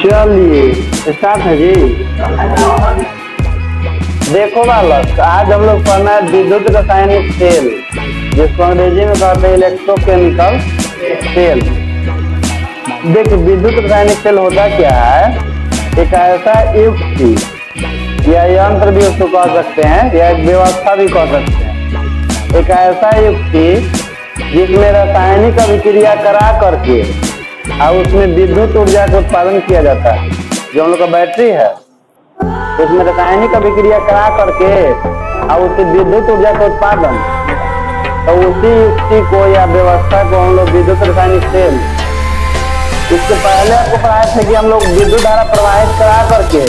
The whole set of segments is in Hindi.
चलिए स्टार्ट है जी। देखो बालक, आज हम लोग पढ़ना है विद्युत रासायनिक सेल, जिसको अंग्रेजी में कहते हैं इलेक्ट्रोकेमिकल सेल। देखो विद्युत रासायनिक सेल होता क्या है, एक ऐसा युक्ति या यंत्र भी उसको कह सकते हैं या एक व्यवस्था भी कह सकते हैं। एक ऐसा युक्ति जिसमें रासायनिक अभिक्रिया करा करके और उसमें विद्युत ऊर्जा का उत्पादन किया जाता है। जो हम लोग का बैटरी है उसमें रासायनिक अभिक्रिया करा करके और उससे विद्युत ऊर्जा का उत्पादन, तो उसी युक्ति को या व्यवस्था को हम लोग विद्युत रासायनिक सेल। इससे पहले आपको पढ़ाए थे कि हम लोग विद्युत धारा प्रवाहित करा करके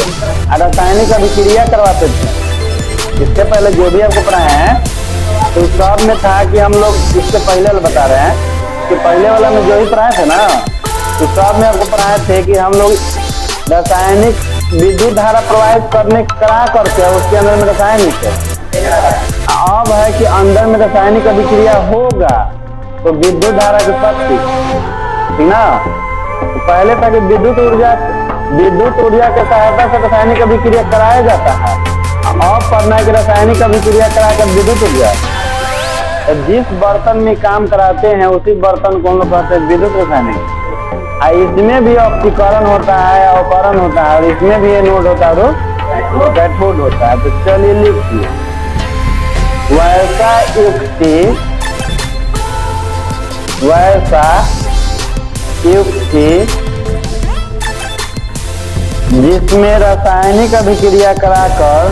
रासायनिक अभिक्रिया करवाते थे। इससे पहले जो भी आपको पढ़ाए हैं तो सब में था कि हम लोग, इससे पहले वाला बता रहे हैं कि पहले वाला में जो ही पढ़ाए थे ना, तो सब में आपको पढ़ाए थे कि हम लोग रासायनिक विद्युत धारा प्रवाहित करने करा करके उसके अंदर में रासायनिक है। अब है कि अंदर में रासायनिक अभिक्रिया होगा तो विद्युत धारा की उत्पत्ति, ठीक ना। तो पहले था कि विद्युत ऊर्जा के सहायता से रासायनिक अभिक्रिया कराया जाता है। अब पढ़ना है कि रासायनिक अभिक्रिया कराकर विद्युत ऊर्जा, तो जिस बर्तन में काम कराते हैं उसी बर्तन को हम लोग कहते हैं विद्युत रासायनिक। इसमें भी ऑक्सीकरण होता है, अवकरण होता है, और इसमें भी एनोड होता है और कैथोड होता है। तो चलिए लिखिए, वैसा युक्ति जिसमें रासायनिक अभिक्रिया कराकर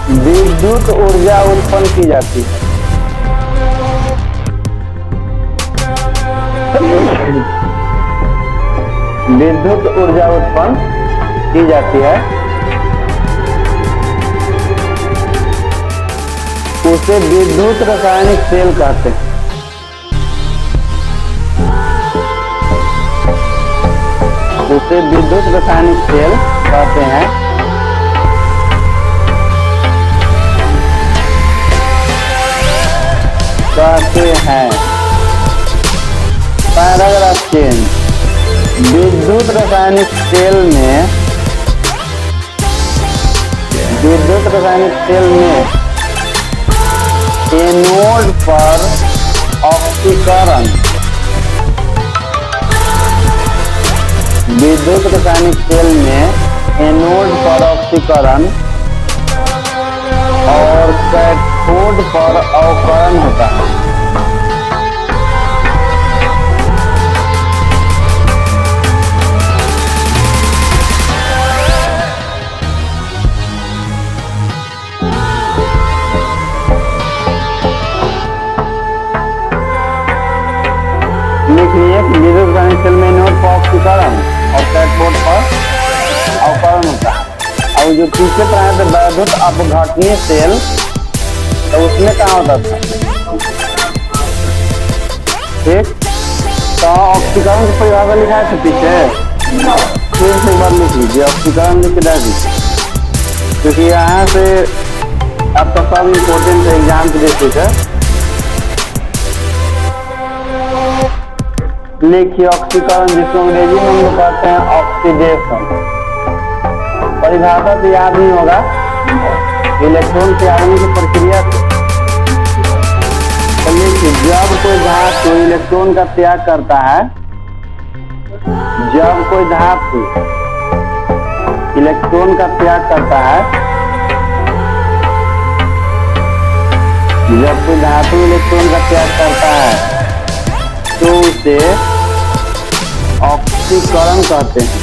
विद्युत ऊर्जा उत्पन्न की जाती है। विद्युत ऊर्जा उत्पन्न की जाती है, उसे विद्युत रासायनिक सेल कहते हैं। उसे विद्युत रासायनिक सेल कहते हैं। Paragraph change. विद्युत रासायनिक सेल में एनोड पर ऑक्सीकरण, विद्युत रासायनिक सेल में एनोड पर ऑक्सीकरण और कैथोड पर अवकरण होता है। लिखिए कि विद्युत रासायनिक सेल में एनोड पर ऑक्सीकरण और कैथोड पर अवकरण होता है। और जो पीछे पढ़ाए थे वैद्युत अपघटनीय सेल, तो उसमें क्या होता था, ठीक। तो ऑक्सीकरण की परिभाषा लिखा है पीछे, फिर से एक बार लिख लीजिए, ऑक्सीकरण लिख के डाल दीजिए, क्योंकि यहाँ से आपका सब इम्पोर्टेंट एग्जाम के बेसिस है। लिखिए ऑक्सीकरण, जिसको अंग्रेजी में हम लोग कहते हैं ऑक्सीडेशन। परिभाषा तो याद नहीं होगा, इलेक्ट्रॉन त्यागने की प्रक्रिया से। तो लिखिए, जब कोई धातु इलेक्ट्रॉन का त्याग करता है, जब कोई धातु इलेक्ट्रॉन का त्याग करता है, जब कोई धातु इलेक्ट्रॉन का त्याग करता है तो उसे ऑक्सीकरण कहते हैं,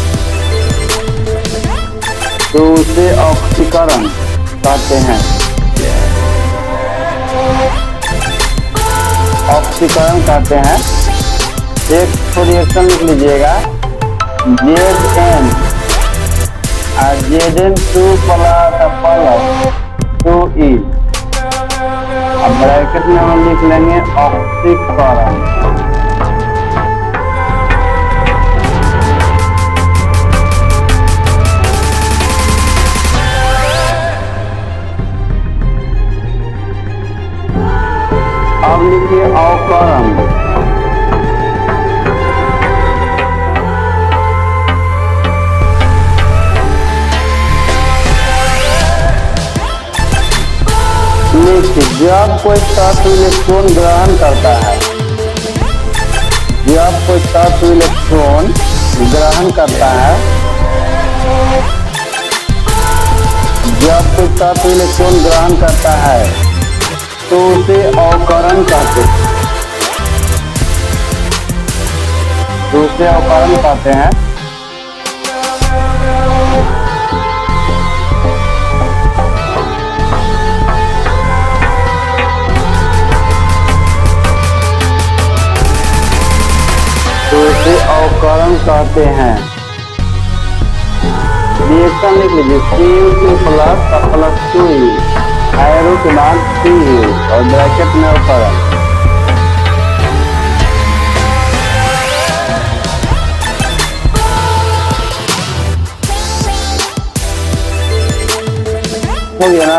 तो उसे ऑक्सीकरण कहते हैं। ऑक्सीकरण कहते हैं। एक तो रिएक्शन लिख लीजिएगा, Zn Zn2 + 2E, अब ब्रैकेट में हम लिख लेंगे ऑक्सीकरण। अब लिखिए अवकरण। लिखिए जब कोई तत्व इलेक्ट्रॉन ग्रहण करता है, जब कोई तत्व इलेक्ट्रॉन ग्रहण करता है, जब कोई तत्व इलेक्ट्रॉन ग्रहण करता है तो उसे अवकरण कहते हैं, तो उसे अवकरण कहते हैं। तो उसे अवकरण कहते हैं। रिएक्शन लिख लीजिए, Cu2 + 2E, एरो के बाद Cu और ब्रैकेट में अवकरण। हो गया ना।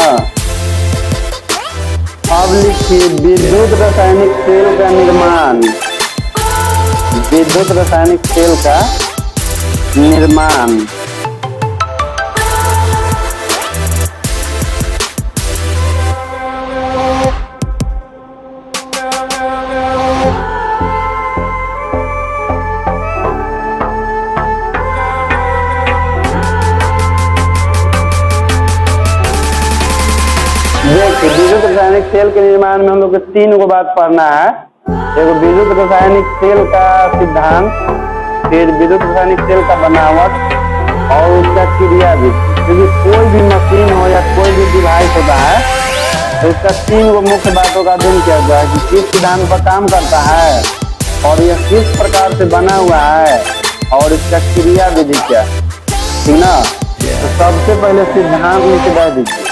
अब लिखिए विद्युत रासायनिक सेल का निर्माण, विद्युत रासायनिक सेल का निर्माण। देखिए विद्युत रासायनिक सेल के निर्माण में हम लोग को 3 को बात पढ़ना है। एक विद्युत रासायनिक सेल का सिद्धांत, फिर विद्युत रासायनिक सेल का बनावट और उसका क्रियाविधि। क्योंकि कोई भी मशीन हो या कोई भी डिवाइस होता है तो उसका 3 को मुख्य बातों का अध्ययन किया जाता है कि किस सिद्धांत पर काम करता है और यह किस प्रकार से बना हुआ है और इसका क्रियाविधि क्या है, ठीक ना। तो सबसे पहले सिद्धांत लिख दे दीजिए।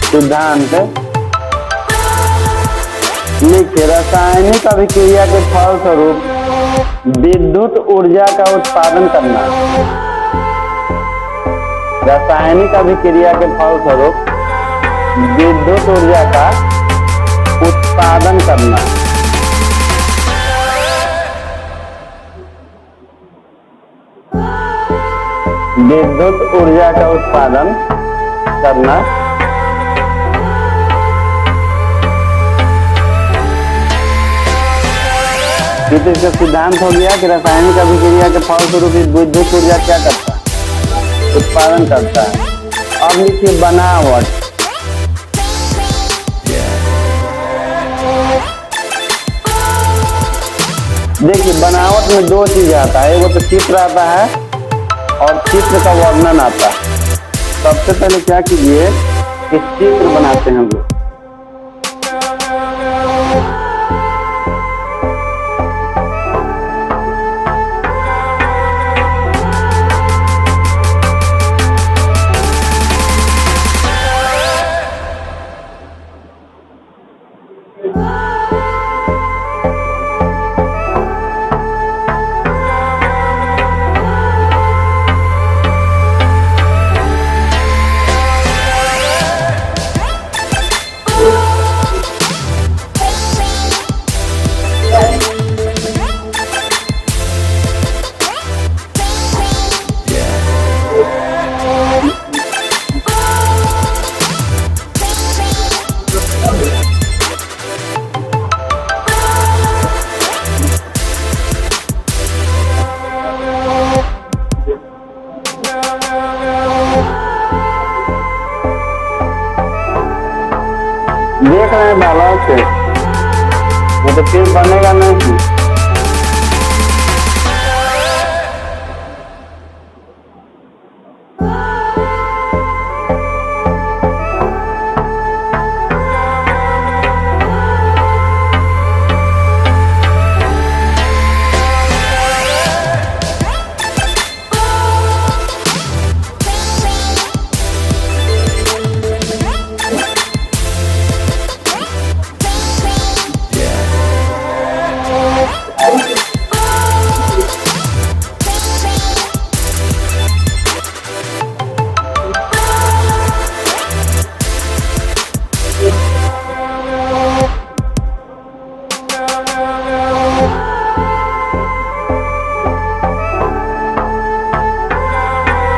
सिद्धांत लिखिए रासायनिक अभिक्रिया के फलस्वरूप विद्युत ऊर्जा का उत्पादन करना, रासायनिक अभिक्रिया के फलस्वरूप विद्युत ऊर्जा का उत्पादन करना। विद्युत ऊर्जा का उत्पादन करना। इसका सिद्धांत हो गया कि रासायनिक अभिक्रिया के फलस्वरूप विद्युत ऊर्जा क्या करता है, उत्पादन करता है। अब लिखिए बनावट। देखिए बनावट में 2 चीज आता है, वो तो चित्र आता है और चित्र का वर्णन आता है। सबसे पहले क्या कीजिए कि चित्र बनाते हैं हम लोग। में डाला है, नहीं तो फिर बनेगा नहीं।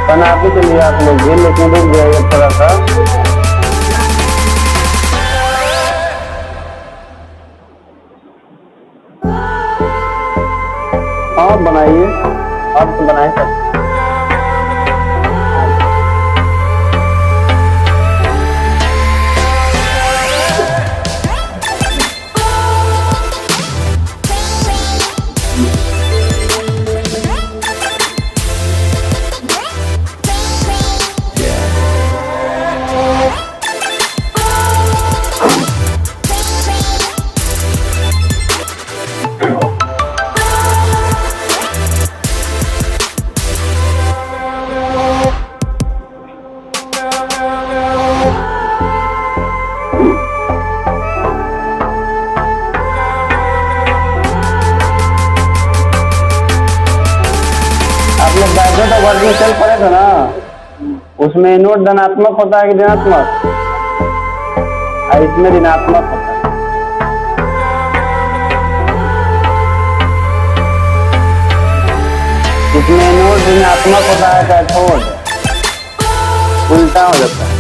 बनाते के लिए आप लोग भी, लेकिन रुक जाइए थोड़ा सा। हाँ बनाइए, आप तो बनाए सकते। वर्किंग सेल पड़े थे ना, उसमें नोट धनात्मक होता है कि ऋणात्मक, और इसमें ऋणात्मक होता है। इसमें नोट ऋणात्मक होता है, कैथोड उल्टा हो जाता है।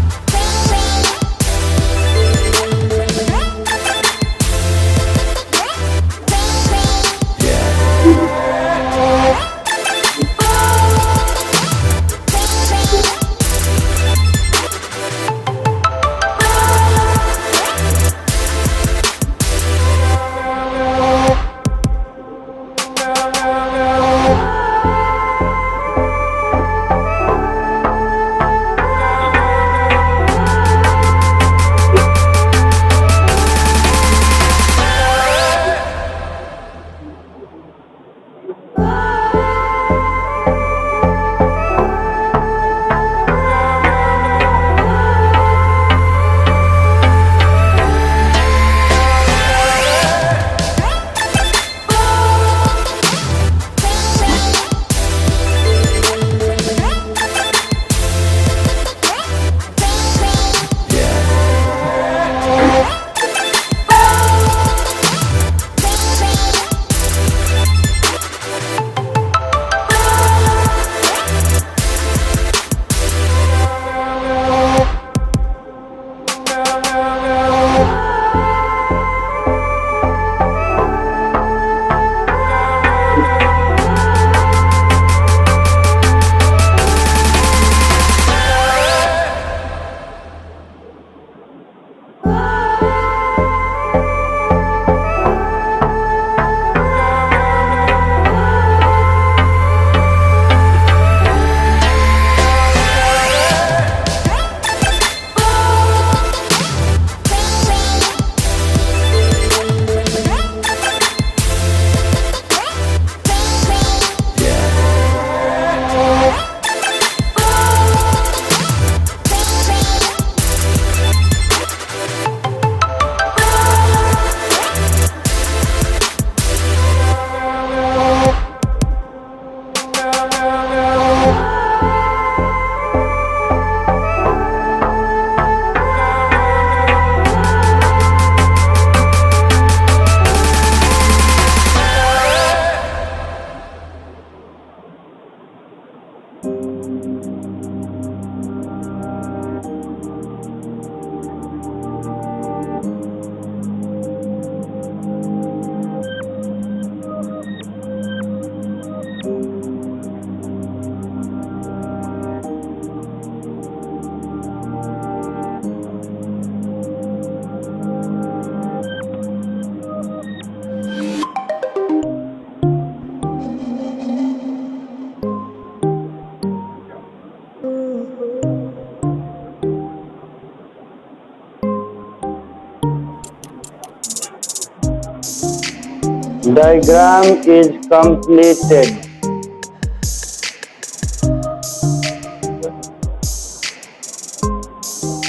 Diagram is completed.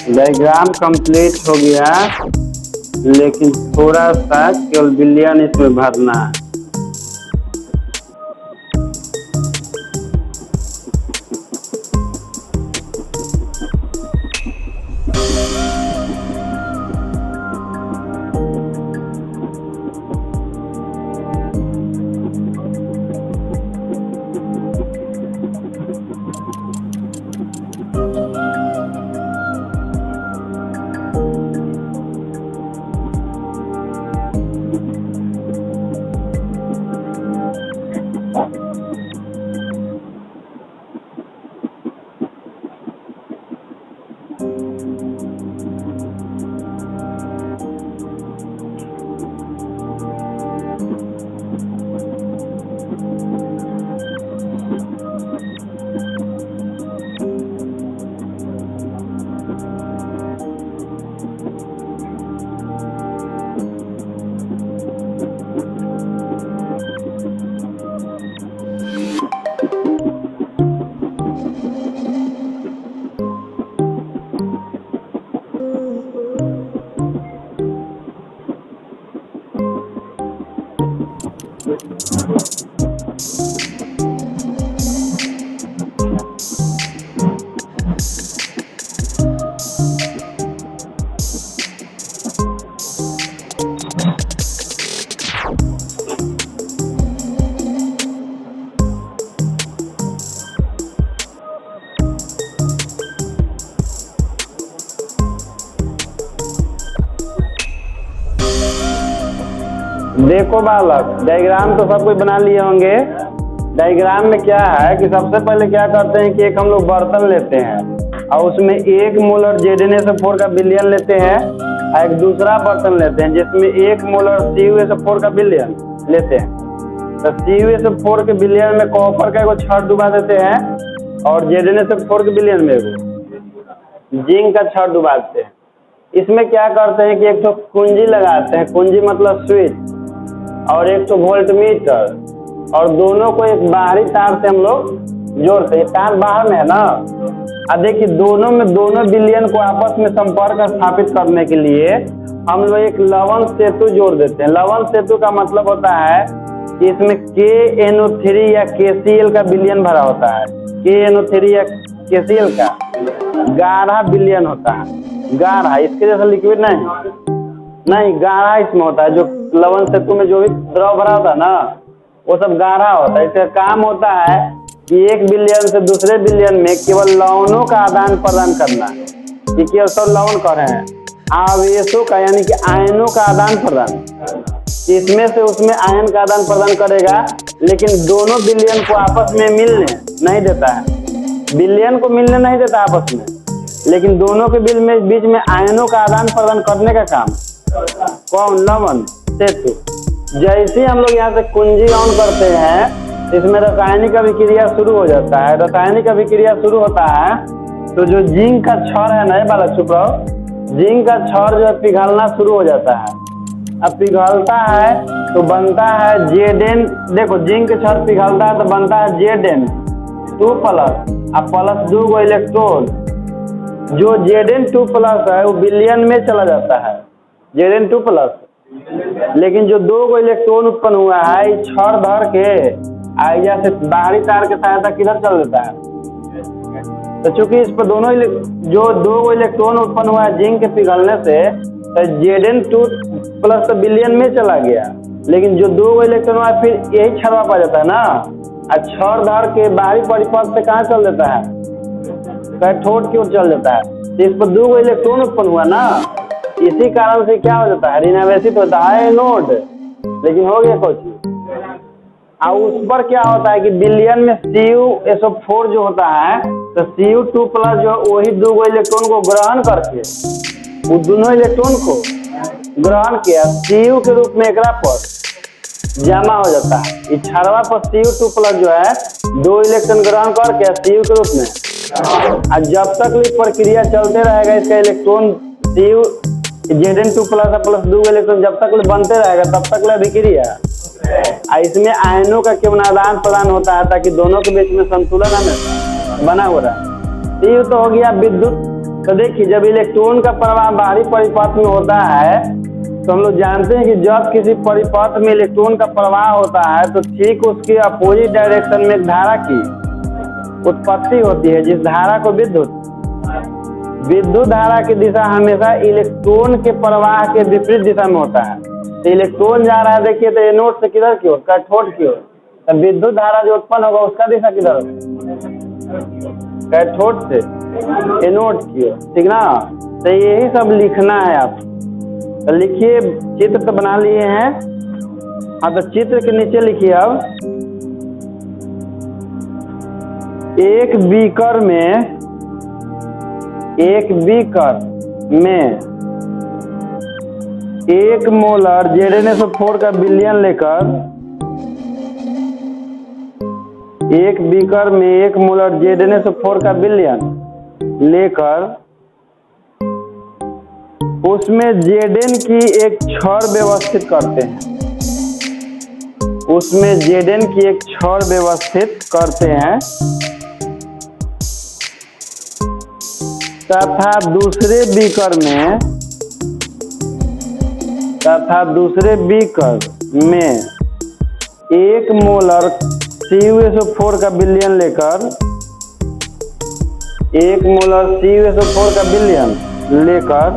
Diagram complete हो गया, लेकिन थोड़ा सा केवल बिलियन इसमें भरना है। देखो बालक, डायग्राम तो सब कुछ बना लिए होंगे। डायग्राम में क्या है कि सबसे पहले क्या करते हैं कि एक हम लोग बर्तन लेते हैं और उसमें 1 मोलर ZnSO4 का विलयन लेते हैं और एक दूसरा बर्तन लेते हैं जिसमें 1 मोलर CuSO4 का विलयन लेते हैं। तो CuSO4 के विलयन में कॉपर का एगो छड़ डुबा देते हैं और ZnSO4 के विलयन में एगो जिंक का छड़ डुबा देते हैं। इसमें क्या करते हैं कि एक तो कुंजी लगाते हैं, कुंजी मतलब स्विच, और एक तो वोल्टमीटर, और दोनों को एक बाहरी तार से हम लोग जोड़ते हैं। तार बाहर में है ना। अब देखिए दोनों विलयन को आपस में संपर्क स्थापित करने के लिए हम लोग एक लवण सेतु जोड़ देते हैं। लवण सेतु का मतलब होता है कि इसमें KNO3 या KCl का विलयन भरा होता है। KNO3 या KCl का गाढ़ा विलयन होता है। गाढ़ा, इसके जैसा लिक्विड नहीं, गाढ़ा इसमें होता है। जो लवण सेतु में जो भी द्रव भरा होता है ना, वो सब गाढ़ा होता है। इसका काम होता है कि एक विलयन से दूसरे विलयन में केवल लवणों का आदान प्रदान करना। ये केवल सब लवण कर रहे हैं, आवेशों का यानी कि आयनों का आदान प्रदान। इसमें से उसमें आयन का आदान प्रदान करेगा, लेकिन दोनों विलयन को आपस में मिलने नहीं देता है। विलयन को मिलने नहीं देता आपस में, लेकिन दोनों के बीच में आयनों का आदान प्रदान करने का काम कौन? लवण सेतु। जैसे हम लोग यहाँ से कुंजी ऑन करते हैं, इसमें रासायनिक अभिक्रिया शुरू हो जाता है। रासायनिक अभिक्रिया शुरू होता है तो जो जिंक का छड़ है ना, वाला चुप रहो, जिंक का छड़ जो पिघलना शुरू हो जाता है। अब पिघलता है तो बनता है Zn। देखो जिंक का छड़ पिघलता है तो बनता है Zn2 प्लस, अब प्लस 2 इलेक्ट्रॉन। जो Zn2+ है वो विलयन में चला जाता है, Zn2+। लेकिन जो 2 इलेक्ट्रॉन उत्पन्न हुआ है, इस छड़ धर के आइजा से बाहरी तार के सहायता किधर चल देता है। तो चूंकि इस पर दोनों जो 2 इलेक्ट्रॉन उत्पन्न हुआ है जिंक के पिघलने से, तो Zn2+ तो विलयन में चला गया, लेकिन जो 2 इलेक्ट्रॉन हुआ फिर यही छड़वा पा जाता है ना, और छड़ धर के बाहरी परिपथ से कहाँ चल देता है, कैथोड की ओर चल जाता है। तो इस पर 2 इलेक्ट्रॉन उत्पन्न हुआ ना, इसी कारण से क्या हो जाता है, ऋणावेशित होता है नोड। लेकिन हो गया कुछ, और उस पर क्या होता है कि विलयन में CuSO4 जो होता है, तो Cu2+ जो वही 2 इलेक्ट्रॉन को ग्रहण करके, वो दोनों इलेक्ट्रॉन को ग्रहण किया Cu के रूप में एकरा पर जमा हो जाता है। इस छड़वा पर Cu2+ जो है 2 इलेक्ट्रॉन ग्रहण करके Cu के रूप में, और जब तक प्रक्रिया चलते रहेगा, इसका electron Cu Zn2 plus 2 electron जब तक बनते रहेगा तब तक अभिक्रिया। इसमें आयनों का केवल आदान प्रदान होता है ताकि दोनों के बीच में संतुलन हमें बना हो रहा है। ये तो हो गया विद्युत। तो देखिए जब इलेक्ट्रॉन का प्रवाह बाहरी परिपथ में होता है तो हम लोग जानते हैं कि जब किसी परिपथ में इलेक्ट्रॉन का प्रवाह होता है तो ठीक उसके अपोजिट डायरेक्शन में एक धारा की उत्पत्ति होती है, जिस धारा को विद्युत धारा की दिशा हमेशा इलेक्ट्रॉन के प्रवाह के विपरीत दिशा में होता है। तो इलेक्ट्रॉन जा रहा है देखिए तो एनोड से किधर की ओर, कैथोड की ओर। तो विद्युत धारा जो उत्पन्न होगा उसका दिशा किधर होगा, कैथोड से एनोड की ओर, ठीक ना। तो यही सब लिखना है आप। तो लिखिए, चित्र तो बना लिए हैं। हाँ तो चित्र के नीचे लिखिए अब एक बीकर में 1 मोलर Zn4 का विलयन लेकर, एक बीकर में 1 मोलर Zn4 का विलयन लेकर उसमें Zn की एक छड़ व्यवस्थित करते हैं, उसमें Zn की एक छड़ व्यवस्थित करते हैं तथा दूसरे बीकर में 1 मोलर CuSO4 का विलयन लेकर, 1 मोलर CuSO4 का विलयन लेकर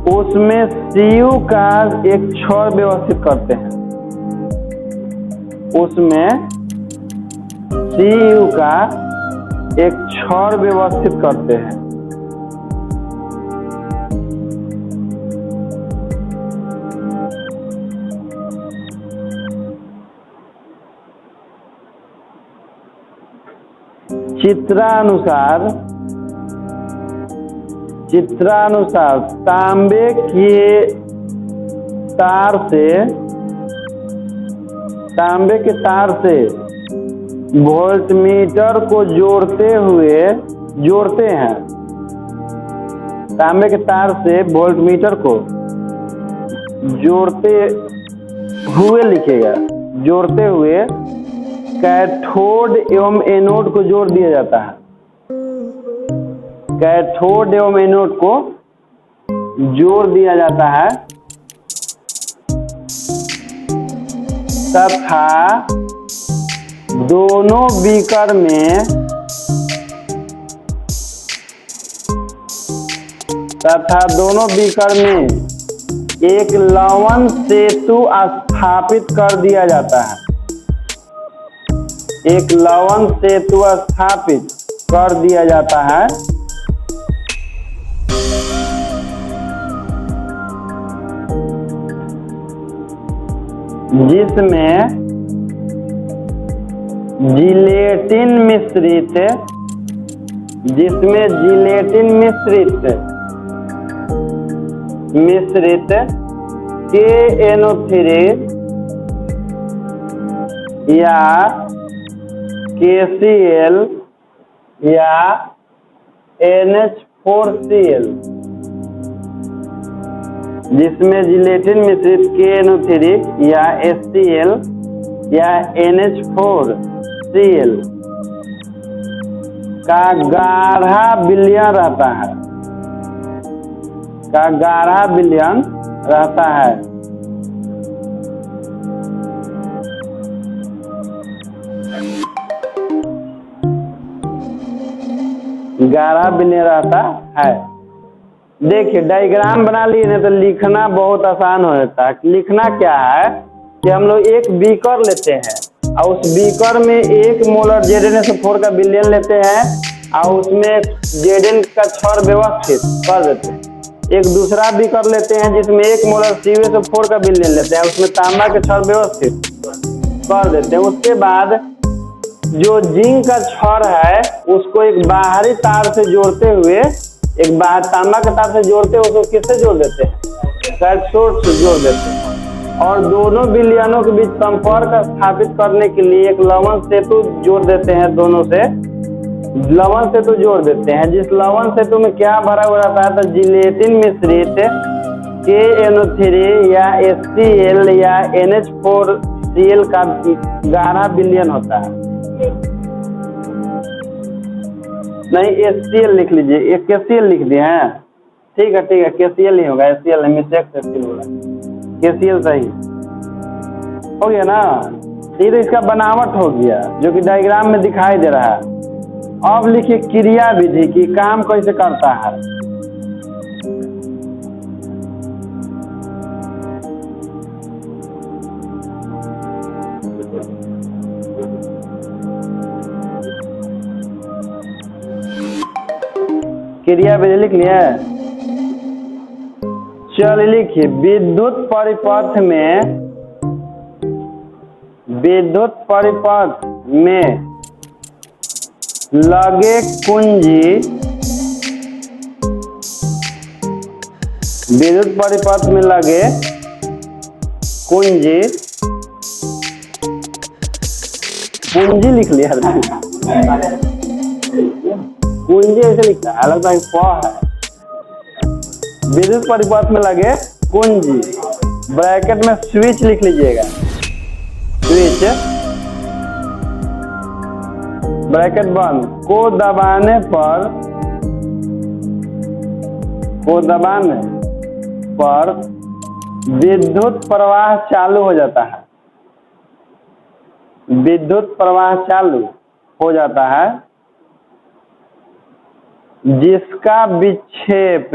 उसमें Cu का एक छड़ व्यवस्थित करते हैं, उसमें Cu का एक छड़ व्यवस्थित करते हैं। चित्रानुसार तांबे के तार से वोल्टमीटर को जोड़ते हैं, तांबे के तार से वोल्टमीटर को जोड़ते हुए लिखेगा, जोड़ते हुए कैथोड एवं एनोड को जोड़ दिया जाता है, कैथोड एवं एनोड को जोड़ दिया जाता है तथा दोनों बीकर में एक लवण सेतु स्थापित कर दिया जाता है, एक लवण सेतु स्थापित कर दिया जाता है जिसमें जिलेटिन मिश्रित KNO3 या KCl या NH4Cl, जिसमें जिलेटिन मिश्रित KNO3 या HCl या NH4Cl का गाढ़ा विलयन रहता है, गाढ़ा विलयन रहता है। देखिए डायग्राम बना लिए ना तो लिखना बहुत आसान हो जाता है। लिखना क्या है कि हम लोग एक बीकर लेते हैं और उस बीकर में 1 मोलर Zn4 का विलयन लेते हैं और उसमें Zn का छड़ व्यवस्थित कर देते हैं। एक दूसरा बीकर लेते हैं जिसमें 1 मोलर CuSO4 का विलयन लेते हैं, उसमें तांबा के छड़ व्यवस्थित कर देते हैं। उसके बाद जो जिंक का छड़ है उसको एक बाहरी तार से जोड़ते हुए, एक बाहर तांबा के तार से जोड़ते हुए उसको किससे जोड़ देते हैं, कैथोड से जोड़ देते हैं। और दोनों विलयनों के बीच संपर्क स्थापित करने के लिए एक लवण सेतु जोड़ देते हैं दोनों से, लवण से तो जोड़ देते हैं। जिस लवण से तुम्हें क्या भरा हुआ रहता है, तो जिलेटिन मिश्रित KNO3 या HCl या NH4Cl का गाढ़ा विलयन होता है। नहीं, HCl लिख लीजिए, एक KCl लिख दिए हैं। ठीक है KCl ही होगा, HCl है, मिस्टेक से HCl होगा। KCl सही हो गया ना। ये तो इसका बनावट हो गया जो कि डायग्राम में दिखाई दे रहा है। अब लिखिए क्रिया विधि की काम कैसे करता है। क्रिया विधि लिख लिया। चल लिखिए, विद्युत परिपथ में लगे कुंजी, विद्युत परिपथ में लगे कुंजी, पूंजी लिख लिया। कुंजी ऐसे लिखता है, लगता है प है। विद्युत परिपथ में लगे कुंजी, ब्रैकेट में स्विच लिख लीजिएगा। स्विच ब्रैकेट बंद को दबाने पर विद्युत प्रवाह चालू हो जाता है। विद्युत प्रवाह चालू हो जाता है जिसका विक्षेप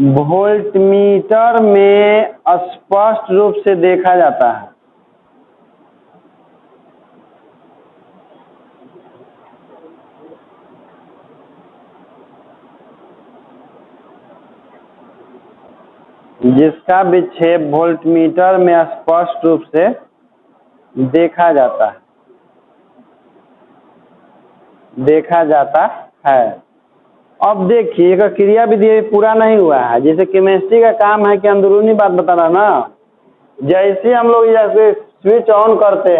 वोल्टमीटर में स्पष्ट रूप से देखा जाता है। जिसका विक्षेप वोल्टमीटर में स्पष्ट रूप से देखा जाता है। अब देखिए, एक क्रिया विधि पूरा नहीं हुआ है। जैसे केमिस्ट्री का काम है कि अंदरूनी बात बताना ना। जैसे हम लोग जैसे स्विच ऑन करते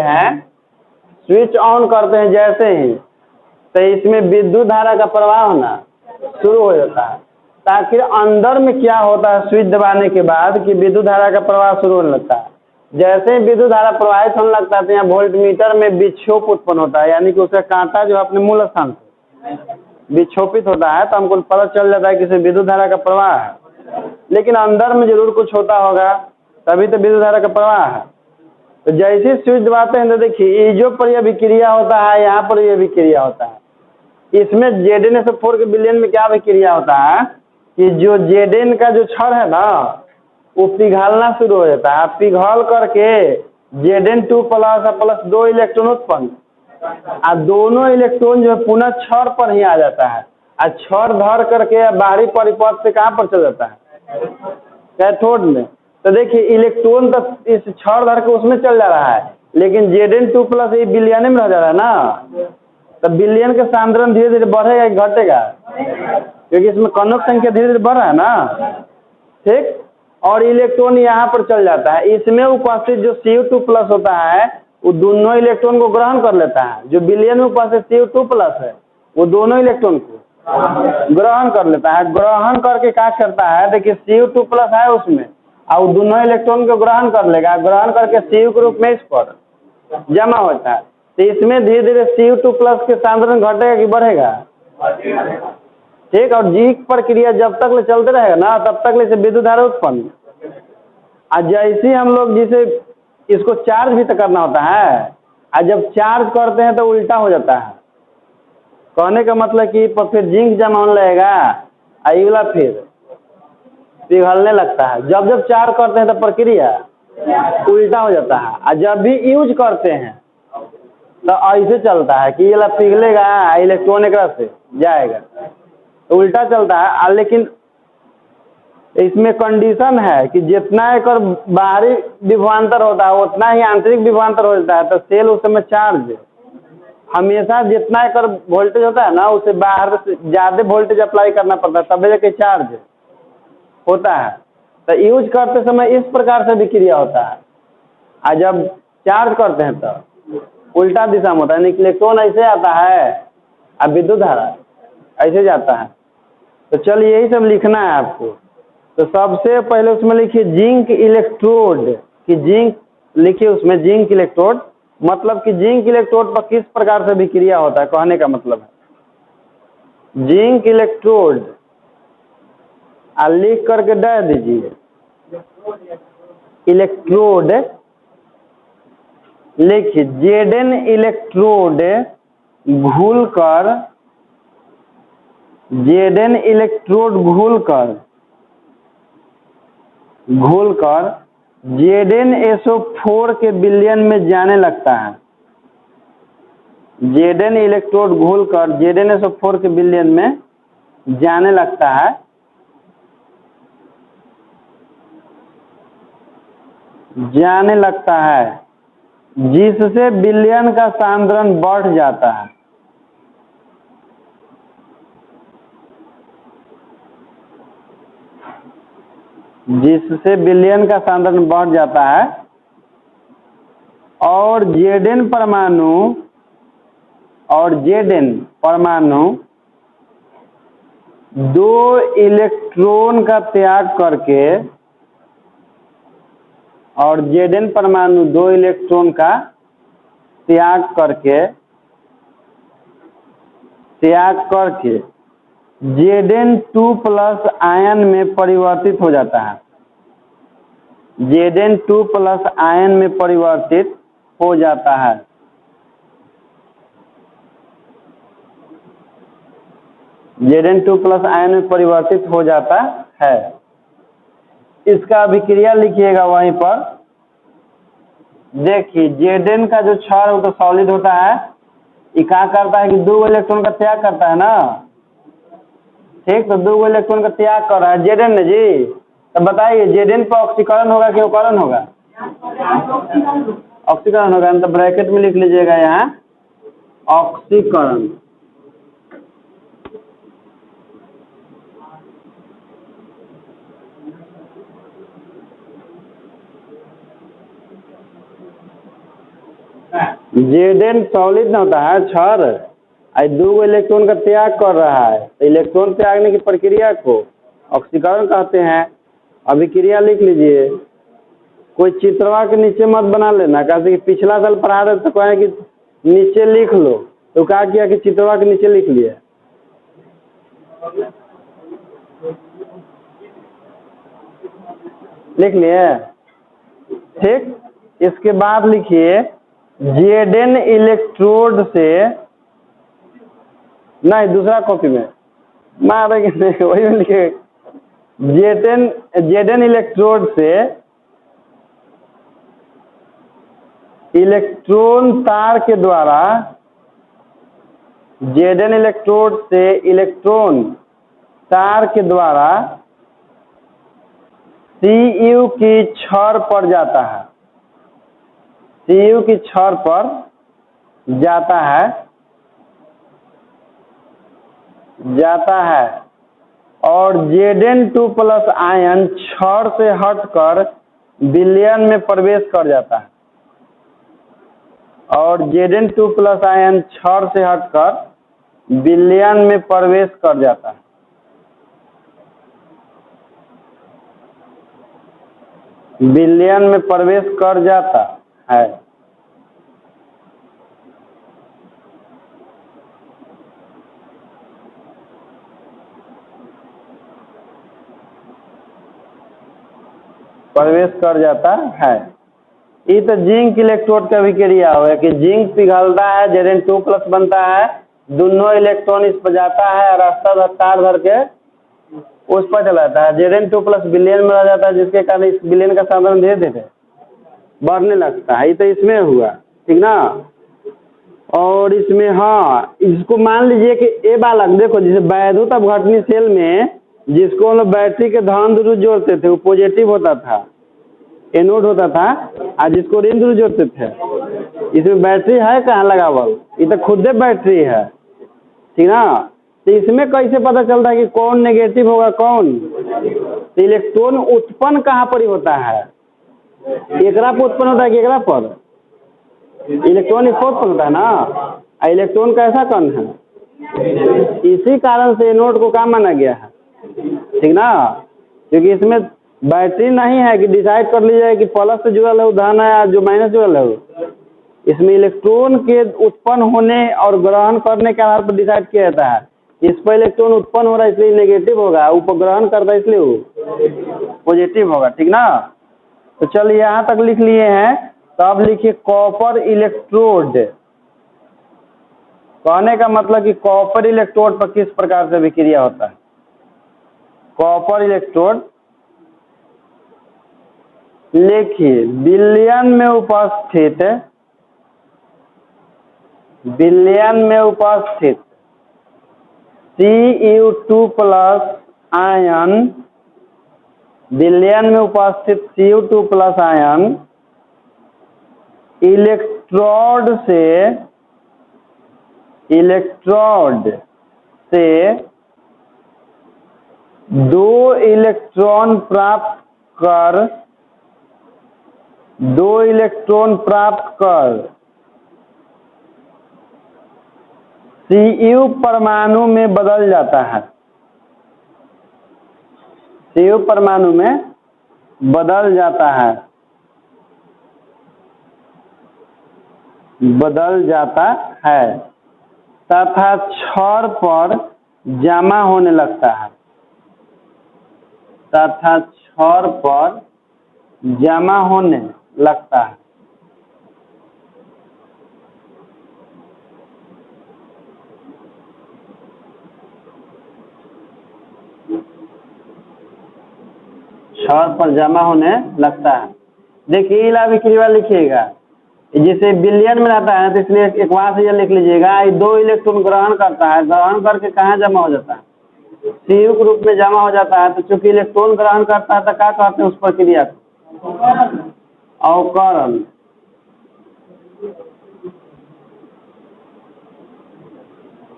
हैं जैसे ही, तो इसमें विद्युत धारा का प्रवाह होना शुरू हो जाता है। ताकि अंदर में क्या होता है, स्विच दबाने के बाद कि विद्युत धारा का प्रवाह शुरू होने लगता है। जैसे ही विद्युत धारा प्रवाहित होने लगता है तो यहाँ वोल्टमीटर में विक्षोभ उत्पन्न होता है, यानी कि उसका कांटा जो अपने मूल स्थान से विक्षोपित होता है, तो हमको पता चल जाता है कि इसे विद्युत धारा का प्रवाह है। लेकिन अंदर में जरूर कुछ होता होगा, तभी तो विद्युत धारा का प्रवाह है। तो जैसे स्विच दबाते हैं तो देखिए, ईजो पर यह विक्रिया होता है, यहाँ पर यह विक्रिया होता है। इसमें ZnSO4 के विलयन में क्या विक्रिया होता है कि जो Zn का जो क्षण है ना, वो पिघलना शुरू हो जाता है। पिघल करके Zn2 प्लस 2 इलेक्ट्रॉन उत्पन्न, और दोनों इलेक्ट्रॉन जो है पुनः क्षण पर ही आ जाता है। और क्षण धर करके बाहरी परिपथ से कहाँ पर चल जाता है, कैथोड में। तो देखिए, इलेक्ट्रॉन तो इस क्षण धर के उसमें चल जा रहा है, लेकिन Zn2 प्लस ये विलयन में रह जा रहा है ना। तो विलयन के सांद्रण धीरे धीरे बढ़ेगा कि घटेगा, क्योंकि इसमें कणों की संख्या धीरे धीरे बढ़ रहा है ना। ठीक, और इलेक्ट्रॉन यहाँ पर चल जाता है। इसमें उपस्थित जो Cu2 प्लस होता है वो दोनों इलेक्ट्रॉन को ग्रहण कर लेता है। जो विलयन में उपस्थित Cu2 प्लस है वो दोनों इलेक्ट्रॉन को ग्रहण कर लेता है। ग्रहण करके क्या करता है, देखिए Cu2 प्लस है उसमें, और दोनों इलेक्ट्रॉन को ग्रहण कर लेगा। ग्रहण करके Cu के रूप में इस पर जमा होता है। तो इसमें धीरे धीरे Cu2 प्लस के सांद्रण घटेगा कि बढ़ेगा। ठीक, और जी प्रक्रिया जब तक ले चलते रहेगा ना, तब तक ले विद्युत धारा उत्पन्न। और जैसे हम लोग जिसे इसको चार्ज भी तो करना होता है, और जब चार्ज करते हैं तो उल्टा हो जाता है। कहने का मतलब कि फिर जिंक जमा होने लगेगा, अगला फिर पिघलने लगता है। जब जब चार्ज करते हैं तो प्रक्रिया उल्टा हो जाता है। और जब भी यूज करते हैं तो ऐसे चलता है कि ये पिघलेगा, इलेक्ट्रॉन एक से जाएगा, तो उल्टा चलता है। लेकिन इसमें कंडीशन है कि जितना एक बाहरी विभवांतर होता है उतना ही आंतरिक विभवांतर हो जाता है। तो सेल उस समय चार्ज हमेशा जितना एक वोल्टेज होता है ना, उसे बाहर से ज़्यादा वोल्टेज अप्लाई करना पड़ता है, तब जाके चार्ज होता है। तो यूज करते समय इस प्रकार से विक्रिया होता है। और जब चार्ज करते हैं तो उल्टा दिशा में होता है, इलेक्ट्रॉन ऐसे आता है अब विद्युत धारा ऐसे जाता है। तो चलिए यही सब लिखना है आपको। तो सबसे पहले उसमें लिखिए जिंक इलेक्ट्रोड कि जिंक लिखिए उसमें जिंक इलेक्ट्रोड मतलब कि जिंक इलेक्ट्रोड पर किस प्रकार से विक्रिया होता है, कहने का मतलब है जिंक इलेक्ट्रोड लिख करके डाल दीजिए इलेक्ट्रोड लिखिए जेडन इलेक्ट्रोड घूलकर जेडन इलेक्ट्रोड घूलकर ZnSO4 के विलयन में जाने लगता है। जेडन इलेक्ट्रोड घूलकर ZnSO4 के विलयन में जाने लगता है। जिससे विलयन का सांद्रण बढ़ जाता है। जिससे विलयन का सांद्रण बढ़ जाता है और Zn परमाणु 2 इलेक्ट्रॉन का त्याग करके और Zn परमाणु 2 इलेक्ट्रॉन का त्याग करके Zn2+ आयन में परिवर्तित हो जाता है। Zn2+ आयन में परिवर्तित हो जाता है। Zn2+ आयन में परिवर्तित हो जाता है। इसका अभिक्रिया लिखिएगा वहीं पर। देखिए Zn का जो क्षार वो तो सॉलिड होता है, ये क्या करता है कि 2 इलेक्ट्रॉन का त्याग करता है ना, ठीक। तो 2 इलेक्ट्रॉन का त्याग कर रहा है Zn ने जी। तो बताइए Zn पर ऑक्सीकरण होगा कि अवकरण होगा? ऑक्सीकरण होगा। तो ब्रैकेट में लिख लीजिएगा यहाँ ऑक्सीकरण। Zn सॉलिड ना होता है क्षार, 2 इलेक्ट्रॉन का त्याग कर रहा है। तो इलेक्ट्रॉन त्यागने की प्रक्रिया को ऑक्सीकरण कहते हैं। अभिक्रिया लिख लीजिए। कोई चित्रवा के नीचे मत बना लेना, कैसे कि पिछला साल पढ़ा रहे तो कहें कि नीचे लिख लो, तो क्या किया कि चित्रवा के नीचे लिख लिया। लिख लिए, ठीक। इसके बाद लिखिए Zn इलेक्ट्रोड से, नहीं दूसरा कॉपी में वही में लिखे Zn इलेक्ट्रोड से इलेक्ट्रॉन तार के द्वारा Zn इलेक्ट्रोड से इलेक्ट्रॉन तार के द्वारा Cu की छड़ पर जाता है। Cu की छड़ पर जाता है और Zn2+ आयन छड़ से हटकर विलयन में प्रवेश कर जाता है। और Zn2+ आयन छड़ से हटकर विलयन में प्रवेश कर जाता है। विलयन में प्रवेश कर जाता है। प्रवेश कर जाता है। ये तो जिंक इलेक्ट्रोड का विक्रिया हुआ कि जिंक पिघलता है, Zn2+ बनता है, दोनों इलेक्ट्रॉन इस पर जाता है और रास्ता तार धर के उस पर चलाता है। Zn2+ विलयन में आ जाता है, जिसके कारण इस विलयन का सांद्रण धीरे धीरे बढ़ने लगता है। ये तो इसमें हुआ, ठीक ना। और इसमें हाँ, इसको मान लीजिए कि ए बालक देखो, जैसे वैद्युत अपघटनी सेल में जिसको हम लोग बैटरी के धन ध्रुव जोड़ते थे वो पॉजिटिव होता था, एनोड होता था, और जिसको ऋण ध्रुव जोड़ते थे। इसमें बैटरी है कहाँ लगावल, ये तो खुद बैटरी है, ठीक ना। तो इसमें कैसे पता चलता है कि कौन नेगेटिव होगा कौन? तो इलेक्ट्रॉन उत्पन्न कहाँ पर ही होता है, एकरा पर उत्पन्न होता है कि एकरा पर? इलेक्ट्रॉन एक्सपोज करता है ना, इलेक्ट्रॉन कैसा कण है, इसी कारण से नोड को काम माना गया है, ठीक ना। क्योंकि इसमें बैटरी नहीं है कि डिसाइड कर ली जाए कि प्लस से जुड़ल है धन है जो माइनस जुड़ल है। इसमें इलेक्ट्रॉन के उत्पन्न होने और ग्रहण करने के आधार पर डिसाइड किया जाता है। इस पर इलेक्ट्रॉन उत्पन्न हो रहा है इसलिए नेगेटिव होगा, ऊपर ग्रहण करता है इसलिए वो पॉजिटिव होगा, ठीक ना। तो चलिए यहाँ तक लिख लिए हैं, तो अब लिखिए कॉपर इलेक्ट्रोड। कहने का मतलब कि कॉपर इलेक्ट्रोड पर किस प्रकार से विक्रिया होता है। कॉपर इलेक्ट्रोड लिखिए विलयन में उपस्थित Cu2+ आयन, विलयन में उपस्थित Cu2+ आयन इलेक्ट्रोड से 2 इलेक्ट्रॉन प्राप्त कर Cu परमाणु में बदल जाता है, Cu परमाणु में बदल जाता है तथा क्षण पर जमा होने लगता है, देखिए इला विक्रिया लिखिएगा, जैसे बिलियन में रहता है तो इसलिए एक वहां से यह लिख लीजिएगा 2 इलेक्ट्रॉन ग्रहण करता है, ग्रहण करके कहाँ जमा हो जाता है, Cu के रूप में जमा हो जाता है। तो चूंकि इलेक्ट्रॉन ग्रहण करता है तो क्या कहते हैं उस प्रक्रिया को, अवकरण।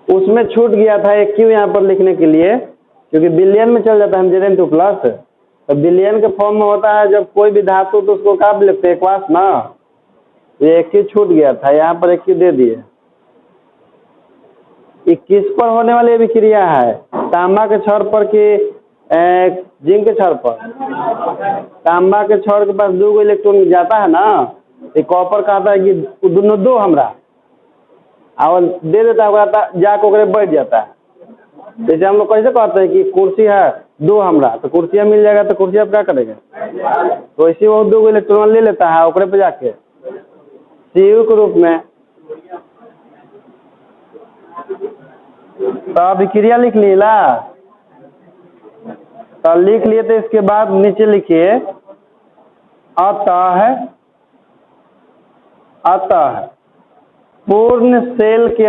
उसमें छूट गया था एक क्यू यहाँ पर लिखने के लिए, क्योंकि बिलियन में चल जाता है Zn2+, तो बिलियन के फॉर्म में होता है जब कोई भी धातु तो उसको क्या लिखते हैं, एक्वास ना। ये एक क्यू छूट गया था, यहाँ पर एक क्यू दे दिए। 21 पर होने वाली विक्रिया है, तांबा के छड़ पर कि जिंक के छड़ पर। तांबा के छड़ के पास 2 इलेक्ट्रॉन जाता है ना, ये कॉपर कहता है कि दोनों 2 हमरा और दे देता है, जाकर बैठ जाता है। जैसे हम लोग कैसे कहते हैं कि कुर्सी है 2 हमरा, तो कुर्सियाँ मिल जाएगा तो कुर्सी आप क्या करेंगे, तो इसी वो 2 इलेक्ट्रॉन ले लेता है ओकरे पे जाके Cu के रूप में। तो अब विक्रिया लिख लीला, तो लिख लिए, तो इसके बाद नीचे लिखिए अतः पूर्ण सेल के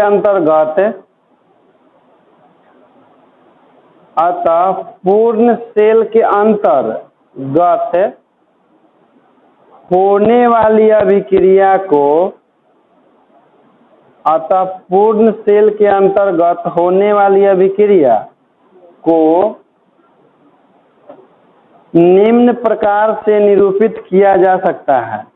अंतर्गत होने वाली अभिक्रिया को निम्न प्रकार से निरूपित किया जा सकता है।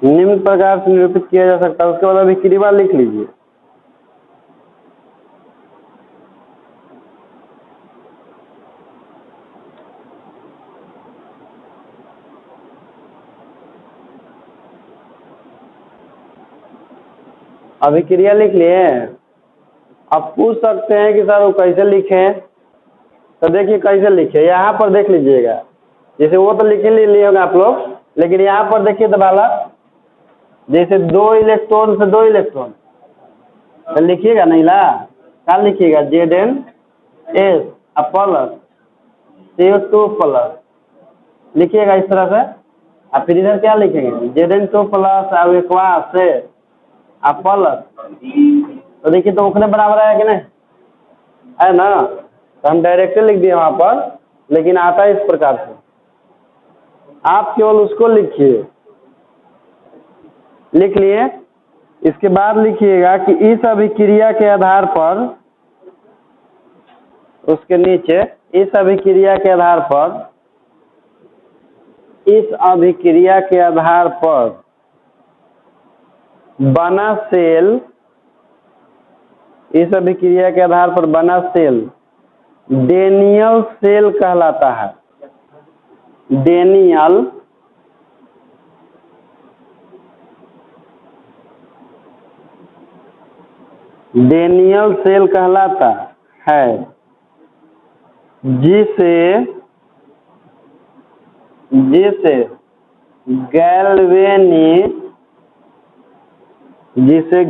निम्न प्रकार से निरूपित किया जा सकता है, उसके बाद अभिक्रिया लिख लीजिए। अभिक्रिया लिख लिए। आप पूछ सकते हैं कि सर वो कैसे लिखें, तो देखिए कैसे लिखे, यहाँ पर देख लीजिएगा। जैसे वो तो लिख लिए होगा आप लोग, लेकिन यहाँ पर देखिए दबाला, जैसे 2 इलेक्ट्रॉन से 2 इलेक्ट्रॉन, तो लिखिएगा नहीं ला, क्या लिखिएगा Zn(S) प्लस Cu2+ लिखिएगा इस तरह से। अब फिर इधर क्या लिखेंगे, Zn2 प्लस अब एक से अब प्लस, तो देखिए तो उतने बराबर है कि नहीं, है ना। तो हम डायरेक्टली लिख दिए वहां पर, लेकिन आता है इस प्रकार से, आप केवल उसको लिखिए, लिख लिए। इसके बाद लिखिएगा कि इस अभिक्रिया के आधार पर, उसके नीचे इस अभिक्रिया के आधार पर, इस अभिक्रिया के आधार पर बना सेल, इस अभिक्रिया के आधार पर बना सेल डेनियल सेल कहलाता है। डेनियल डेनियल सेल कहलाता है, जिसे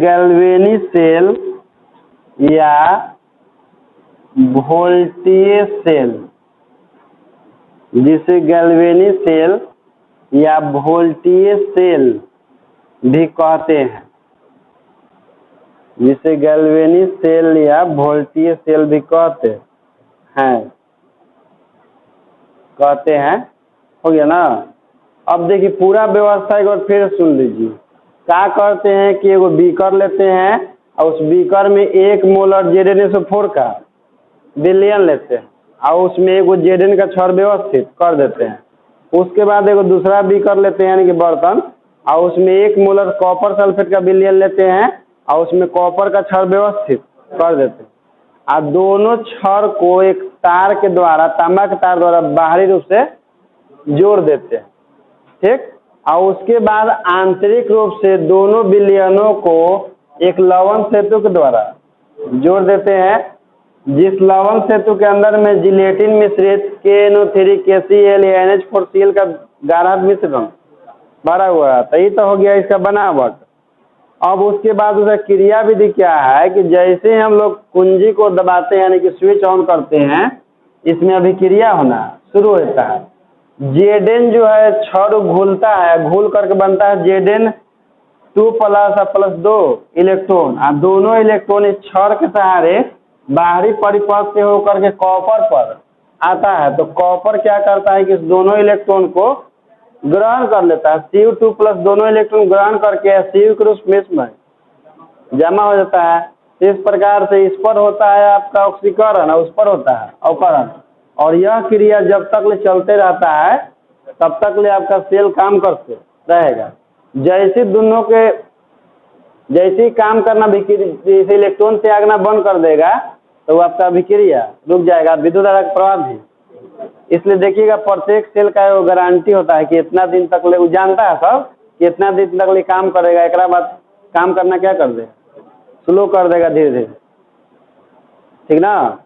गैल्वेनी सेल या वोल्टीय सेल, जिसे गैल्वेनी सेल या वोल्टीय सेल भी कहते हैं, जिसे गैल्वेनी सेल या वोल्टीय सेल भी कहते हैं। हो गया ना। अब देखिए पूरा व्यवस्था एक बार फिर सुन लीजिए। क्या करते हैं कि एगो बीकर लेते हैं और उस बीकर में 1 मोलर Zn4 का विलयन लेते हैं और उसमें एगो Zn का क्षार व्यवस्थित कर देते हैं। उसके बाद एगो दूसरा बीकर लेते हैं यानी कि बर्तन, और उसमें 1 मोलर कॉपर सल्फेट का विलयन लेते हैं और उसमें कॉपर का क्षार व्यवस्थित कर देते हैं, और दोनों क्षार को एक तार के द्वारा, तांबा के तार द्वारा बाहरी रूप से जोड़ देते हैं, ठीक। और उसके बाद आंतरिक रूप से दोनों विलयनों को एक लवण सेतु के द्वारा जोड़ देते हैं, जिस लवण सेतु के अंदर में जिलेटिन मिश्रित KNO3 KCl या NH4Cl का गाढ़ा मिश्रण भरा हुआ है। तो ये तो हो गया इसका बनावट। अब उसके बाद उसका क्रिया विधि क्या है कि जैसे हम लोग कुंजी को दबाते हैं यानी कि स्विच ऑन करते हैं, इसमें अभिक्रिया होना शुरू होता है। Zn जो है क्षार घुलता है, घुल करके बनता है Zn2 प्लस 2 इलेक्ट्रॉन, और दोनों इलेक्ट्रॉन इस क्षार के सहारे बाहरी परिपथ से होकर के कॉपर पर आता है। तो कॉपर क्या करता है कि इस दोनों इलेक्ट्रॉन को ग्रहण कर लेता है, Cu2 प्लस दोनों इलेक्ट्रॉन ग्रहण करके Cu के रूप में जमा हो जाता है। इस प्रकार से इस पर होता है आपका ऑक्सीकरण और उस पर होता है अवकरण, और यह क्रिया जब तक ले चलते रहता है तब तक ले आपका सेल काम करते रहेगा। जैसे दोनों के जैसे ही काम करना जैसे इलेक्ट्रॉन से आगना बंद कर देगा तो वो आपका अभिक्रिया रुक जाएगा, विद्युत धारा का प्रवाह भी। इसलिए देखिएगा प्रत्येक सेल का वो गारंटी होता है कि इतना दिन तक ले, वो जानता है सब कि इतना दिन तक ले काम करेगा, एक बाद काम करना क्या कर देगा, स्लो कर देगा धीरे धीरे, ठीक ना।